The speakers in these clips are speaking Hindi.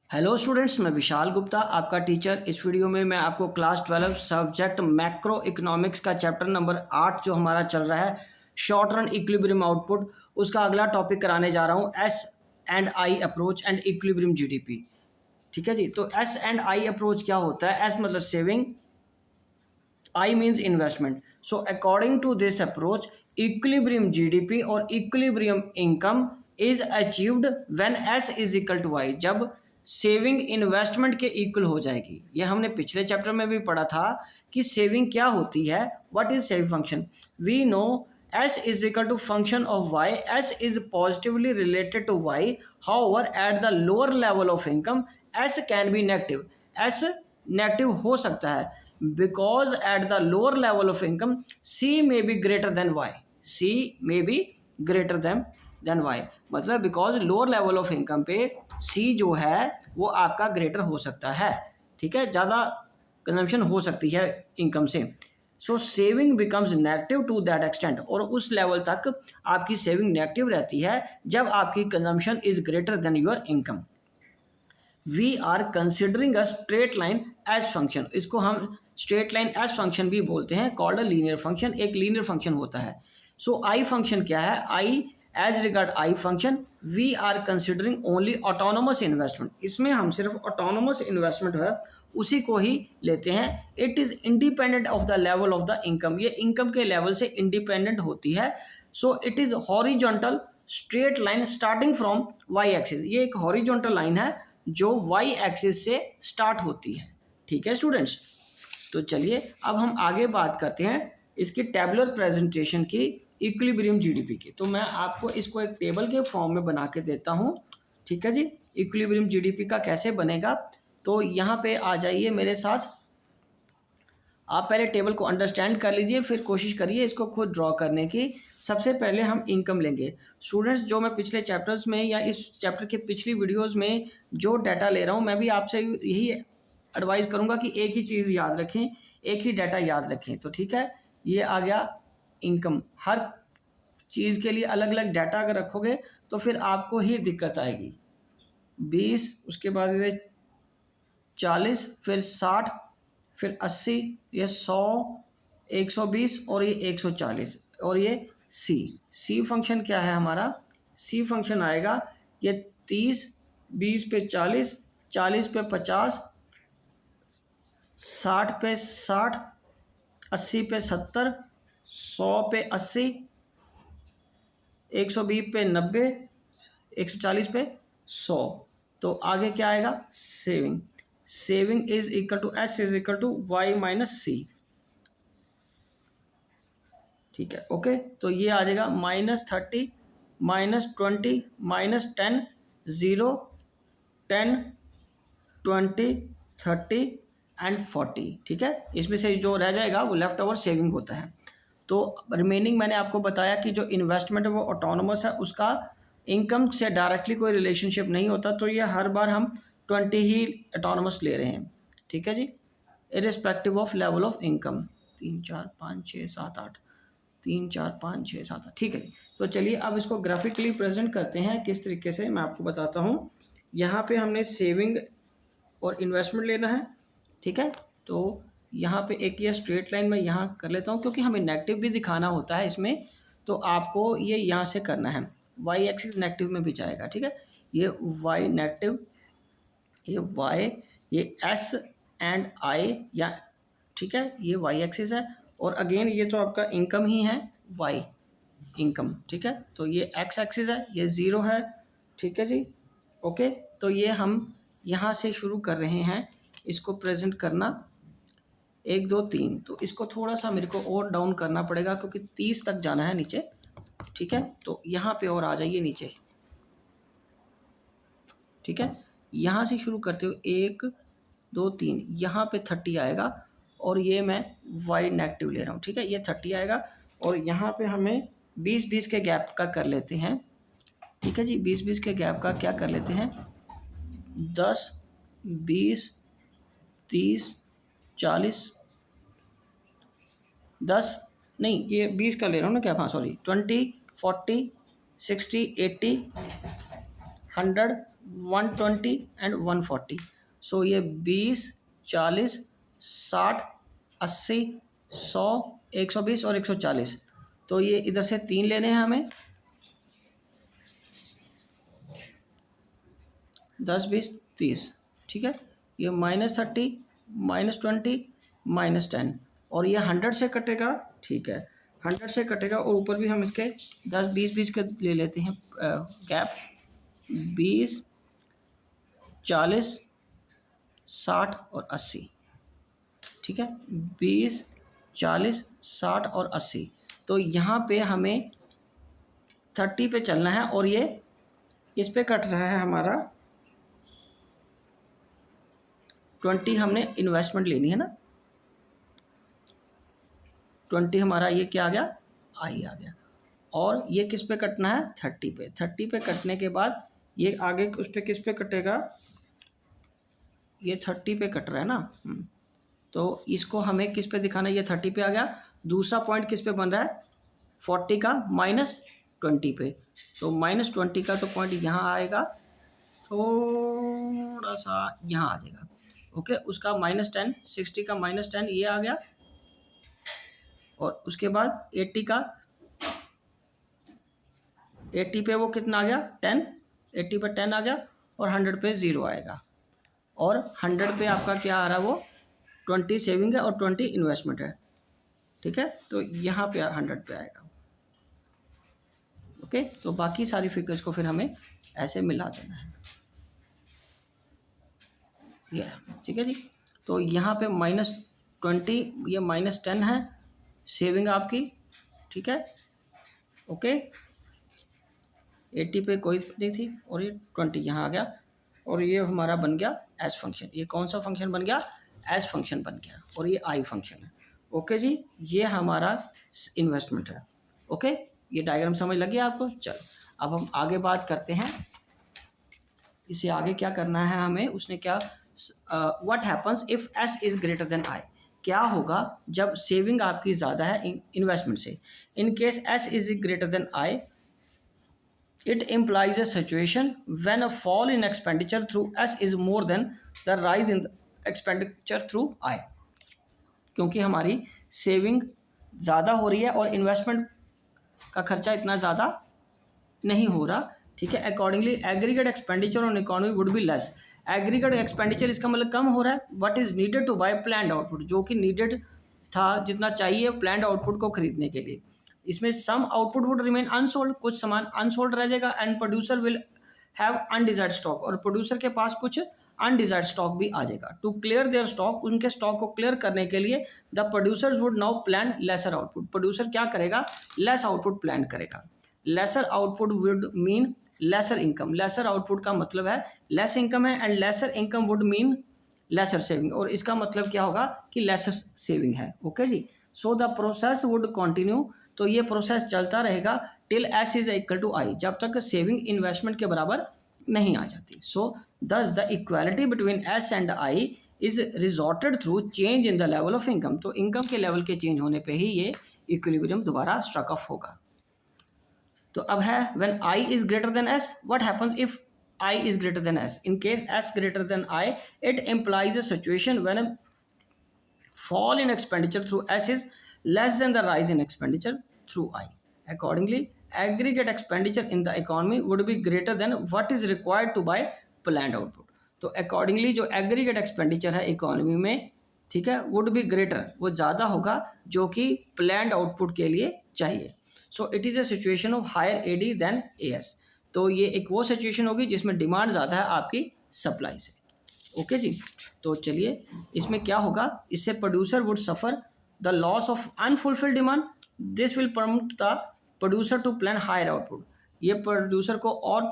हेलो स्टूडेंट्स, मैं विशाल गुप्ता आपका टीचर। इस वीडियो में मैं आपको क्लास 12 सब्जेक्ट मैक्रो इकोनॉमिक्स का चैप्टर नंबर 8 जो हमारा चल रहा है शॉर्ट रन इक्विलिब्रियम आउटपुट, उसका अगला टॉपिक कराने जा रहा हूँ S and I approach and equilibrium GDP. ठीक है जी। तो एस एंड आई अप्रोच क्या होता है? एस मतलब saving, I means investment. So according to this approach equilibrium GDP और equilibrium income is achieved when S is equal to Y, जब सेविंग इन्वेस्टमेंट के इक्वल हो जाएगी। ये हमने पिछले चैप्टर में भी पढ़ा था कि सेविंग क्या होती है, what is saving function. We know s is equal to function of y, s is positively related to y, however at the lower level of income s can be negative, s negative हो सकता है because at the lower level of income c may be greater than y, c may be greater than y, मतलब because lower level of income पे c जो है वो आपका ग्रेटर हो सकता है। ठीक है, ज़्यादा कंजम्पशन हो सकती है इनकम से। So saving becomes negative to that extent, और उस लेवल तक आपकी सेविंग नेगेटिव रहती है जब आपकी consumption is greater than your income. We are considering a straight line as function, इसको हम स्ट्रेट लाइन एज फंक्शन भी बोलते हैं, कॉल्ड अ लीनियर फंक्शन, एक लीनियर फंक्शन होता है। सो आई फंक्शन क्या है? I as regard I function we are considering only autonomous investment, इसमें हम सिर्फ ऑटोनोमस इन्वेस्टमेंट है उसी को ही लेते हैं। It is independent of the level of the income, ये इनकम के लेवल से इंडिपेंडेंट होती है। So it is horizontal straight line starting from Y axis, ये एक हॉरिजॉन्टल लाइन है जो वाई एक्सिस से स्टार्ट होती है। ठीक है स्टूडेंट्स, तो चलिए अब हम आगे बात करते हैं इसकी टेबुलर प्रेजेंटेशन की इक्विलिब्रियम जीडीपी की। तो मैं आपको इसको एक टेबल के फॉर्म में बना के देता हूँ। ठीक है जी, इक्विलिब्रियम जीडीपी का कैसे बनेगा, तो यहाँ पे आ जाइए मेरे साथ। आप पहले टेबल को अंडरस्टैंड कर लीजिए, फिर कोशिश करिए इसको खुद ड्रॉ करने की। सबसे पहले हम इनकम लेंगे। स्टूडेंट्स, जो मैं पिछले चैप्टर्स में या इस चैप्टर के पिछली वीडियोस में जो डाटा ले रहा हूँ, मैं भी आपसे यही एडवाइस करूँगा कि एक ही चीज़ याद रखें, एक ही डाटा याद रखें। तो ठीक है, ये आ गया इनकम। हर चीज़ के लिए अलग अलग डाटा अगर रखोगे तो फिर आपको ही दिक्कत आएगी। 20, उसके बाद ये 40, फिर 60, फिर 80, ये 100, 120 और ये 140, और ये सी फंक्शन क्या है हमारा? सी फंक्शन आएगा ये 30, 20 पे 40, 40 पे 50, 60 पे 60, 80 पे 70, 100 पे 80, 120 पे 90, 140 पे 100। तो आगे क्या आएगा? Saving. Saving is equal to S is equal to Y minus C. ठीक है, ओके। तो ये आ जाएगा -30, -20, -10, 0, 10, 20, 30 एंड 40। ठीक है, इसमें से जो रह जाएगा वो लेफ्ट ओवर सेविंग होता है। तो रिमेनिंग मैंने आपको बताया कि जो इन्वेस्टमेंट है वो ऑटोनोमस है, उसका इनकम से डायरेक्टली कोई रिलेशनशिप नहीं होता, तो ये हर बार हम 20 ही ऑटोनोमस ले रहे हैं। ठीक है जी, irrespective of level of income. 3, 4, 5, 6, 7, 8, 3, 4, 5, 6, 7, 8। ठीक है, तो चलिए अब इसको ग्राफिकली प्रेजेंट करते हैं। किस तरीके से मैं आपको बताता हूँ। यहाँ पे हमने सेविंग और इन्वेस्टमेंट लेना है। ठीक है, तो यहाँ पे एक ये स्ट्रेट लाइन मैं यहाँ कर लेता हूँ क्योंकि हमें नेगेटिव भी दिखाना होता है इसमें, तो आपको ये यहाँ से करना है। वाई एक्सिस नेगेटिव में भी जाएगा। ठीक है, ये वाई नेगेटिव, ये वाई, ये एस एंड आई, या ठीक है ये वाई एक्सिस है, और अगेन ये तो आपका इनकम ही है, वाई इनकम। ठीक है, तो ये एक्स एक्सिस है, ये 0 है। ठीक है जी, ओके। तो ये हम यहाँ से शुरू कर रहे हैं इसको प्रेजेंट करना, 1, 2, 3। तो इसको थोड़ा सा मेरे को और डाउन करना पड़ेगा क्योंकि 30 तक जाना है नीचे। ठीक है, तो यहाँ पे और आ जाइए नीचे। ठीक है, यहाँ से शुरू करते हो 1, 2, 3, यहाँ पे 30 आएगा, और ये मैं वाई नेगेटिव ले रहा हूँ। ठीक है, ये 30 आएगा, और यहाँ पे हमें 20-20 के गैप का कर लेते हैं। ठीक है जी, 20-20 के गैप का क्या कर लेते हैं? 10, 20, 30, 40, 10 नहीं, ये 20 का ले रहा हूँ ना क्या? हाँ सॉरी, 20, 40, 60, 80, 100, 120 एंड 140। सो ये 20, 40, 60, 80, 100, 120 और 140। तो ये इधर से 3 लेने हैं हमें, 10, 20, 30, ठीक है। ये -30, -20, -10 और ये 100 से कटेगा, ठीक है, 100 से कटेगा और ऊपर भी हम इसके 10, 20, 20 के ले लेते हैं गैप, 20, 40, 60 और 80, ठीक है, 20, 40, 60 और 80। तो यहाँ पे हमें 30 पे चलना है और ये किस पे कट रहा है हमारा, 20 हमने इन्वेस्टमेंट लेनी है ना, 20 हमारा ये क्या आ गया, आई आ गया। और ये किस पे कटना है, 30 पे। 30 पे कटने के बाद ये आगे उस पर किस पे कटेगा, ये 30 पे कट रहा है ना। तो इसको हमें किस पे दिखाना है, ये 30 पे आ गया। दूसरा पॉइंट किस पे बन रहा है, 40 का -20 पे। तो -20 का तो पॉइंट यहाँ आएगा, थोड़ा सा यहाँ आ जाएगा, ओके। उसका -10, 60 का -10 ये आ गया। और उसके बाद 80 का, 80 पे वो कितना आ गया, 10, 80 पे 10 आ गया और 100 पे 0 आएगा। और 100 पे आपका क्या आ रहा है, वो 20 सेविंग है और 20 इन्वेस्टमेंट है, ठीक है। तो यहाँ पे 100 पे आएगा, ओके। तो बाकी सारी फिगर्स को फिर हमें ऐसे मिला देना है, ये ठीक है जी। तो यहाँ पे -20, ये -10 है सेविंग आपकी, ठीक है, ओके। 80 पे कोई नहीं थी और ये 20 यहाँ आ गया और ये हमारा बन गया एस फंक्शन। ये कौन सा फंक्शन बन गया, एस फंक्शन बन गया और ये आई फंक्शन है, ओके जी। ये हमारा इन्वेस्टमेंट है, ओके। ये डायग्राम समझ लग गया आपको। चलो अब हम आगे बात करते हैं, इसे आगे क्या करना है हमें, उसने क्या, what happens if S is greater than I. क्या होगा जब सेविंग आपकी ज़्यादा है इन्वेस्टमेंट से। In case S is greater than I, it implies a situation when a fall in expenditure through S is more than the rise in the expenditure through I। क्योंकि हमारी सेविंग ज़्यादा हो रही है और इन्वेस्टमेंट का खर्चा इतना ज़्यादा नहीं हो रहा, ठीक है। Accordingly aggregate expenditure on economy would be less. Aggregate expenditure इसका मतलब कम हो रहा है। What is needed to buy planned output, जो कि नीडेड था, जितना चाहिए प्लान्ड आउटपुट को खरीदने के लिए। इसमें some output would remain unsold, कुछ सामान अनसोल्ड रह जाएगा। And producer will have undesired stock, और प्रोड्यूसर के पास कुछ अनडिजायर्ड स्टॉक भी आ जाएगा। टू क्लियर देयर स्टॉक, उनके स्टॉक को क्लियर करने के लिए the producers would now plan lesser output. Producer क्या करेगा, लेस आउटपुट प्लान करेगा। Lesser output would mean lesser income. Lesser output का मतलब है लेस इनकम है, and lesser income would mean lesser saving, और इसका मतलब क्या होगा कि लेसर सेविंग है, ओके जी। So the process would continue, तो ये प्रोसेस चलता रहेगा till S is equal to I, जब तक सेविंग इन्वेस्टमेंट के बराबर नहीं आ जाती। सो दस the equality between S and I is resorted through change in the level of income. तो इनकम के लेवल के चेंज होने पे ही ये इक्विलिब्रियम दोबारा स्ट्रक ऑफ होगा। तो अब है when I is greater than S, what happens if I is greater than S. In case S greater than I, it implies a situation when a fall in expenditure through S is less than the rise in expenditure through I. Accordingly, aggregate expenditure in the economy would be greater than what is required to buy planned output. तो accordingly जो aggregate expenditure है इकोनॉमी में, ठीक है, would be greater, वो ज़्यादा होगा जो कि planned output के लिए चाहिए। So it is a situation of higher AD than AS। तो ये एक वो सिचुएशन होगी जिसमें डिमांड ज़्यादा है आपकी सप्लाई से, ओके जी। तो चलिए इसमें क्या होगा, इससे producer would suffer the loss of unfulfilled demand. This will promote the producer to plan higher output. ये प्रोड्यूसर को और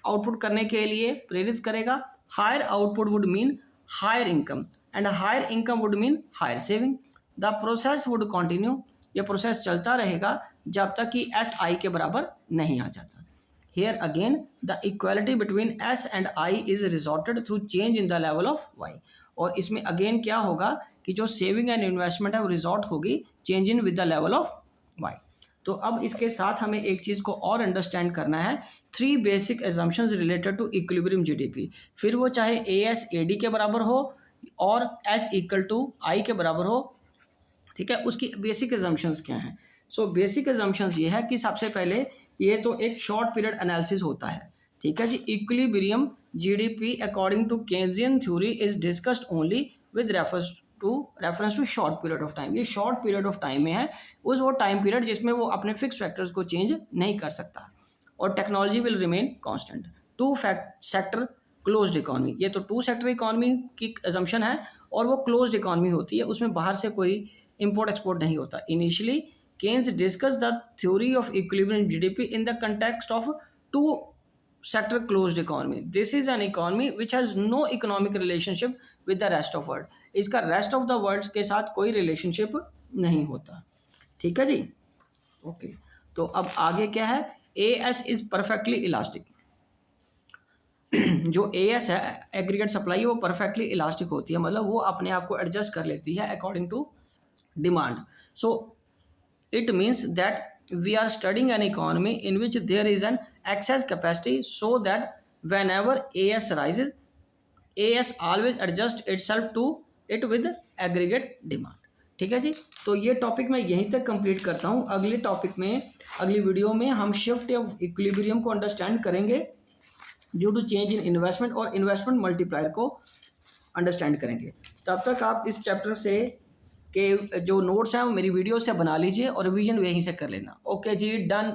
आउटपुट करने के लिए प्रेरित करेगा। Higher output would mean higher income, and higher income would mean higher saving. The process would continue, ये प्रोसेस चलता रहेगा जब तक कि एस आई के बराबर नहीं आ जाता। Here again, the equality between S and I is resorted through change in the level of Y। और इसमें अगेन क्या होगा कि जो सेविंग एंड इन्वेस्टमेंट है वो रिजॉर्ट होगी change in with the level of Y। तो अब इसके साथ हमें एक चीज़ को और अंडरस्टैंड करना है, 3 basic assumptions related to equilibrium GDP. फिर वो चाहे AS/AD के बराबर हो और S=I के बराबर हो, ठीक है। उसकी बेसिक एजम्पशंस क्या हैं? सो बेसिक एजम्पशंस ये है कि सबसे पहले ये तो एक शॉर्ट पीरियड एनालिसिस होता है, ठीक है जी। Equilibrium GDP according to Keynesian theory is discussed only with reference to short period of time. ये शॉर्ट पीरियड ऑफ टाइम में है, उस वो टाइम पीरियड जिसमें वो अपने फिक्स फैक्टर्स को चेंज नहीं कर सकता, और technology will remain constant. Two sector closed economy, ये तो टू सेक्टर इकोनॉमी की एजम्पशन है, और वो क्लोज्ड इकोनॉमी होती है, उसमें बाहर से कोई इंपोर्ट एक्सपोर्ट नहीं होता। Initially Keynes discuss the theory of equilibrium GDP in the context of two sector closed economy. This is an economy which has no economic relationship with the rest of world. इसका rest of the world के साथ कोई relationship नहीं होता, ठीक है जी। ओके, तो अब आगे क्या है? AS is perfectly elastic। जो AS है, एग्रीगेट सप्लाई, वो परफेक्टली इलास्टिक होती है, मतलब वो अपने आप को एडजस्ट कर लेती है according to demand. So it means that we are studying an economy in which there is an excess capacity, so that whenever AS rises, AS always adjust itself to it with aggregate demand, ठीक है जी। तो ये टॉपिक मैं यहीं तक कंप्लीट करता हूँ। अगले टॉपिक में, अगली वीडियो में हम शिफ्ट ऑफ इक्विलिब्रियम को अंडरस्टैंड करेंगे due to change in investment, और इन्वेस्टमेंट मल्टीप्लायर को अंडरस्टैंड करेंगे। तब तक आप इस चैप्टर से के जो नोट्स हैं वो मेरी वीडियो से बना लीजिए और रिवीजन यहीं से कर लेना। ओके जी, डन।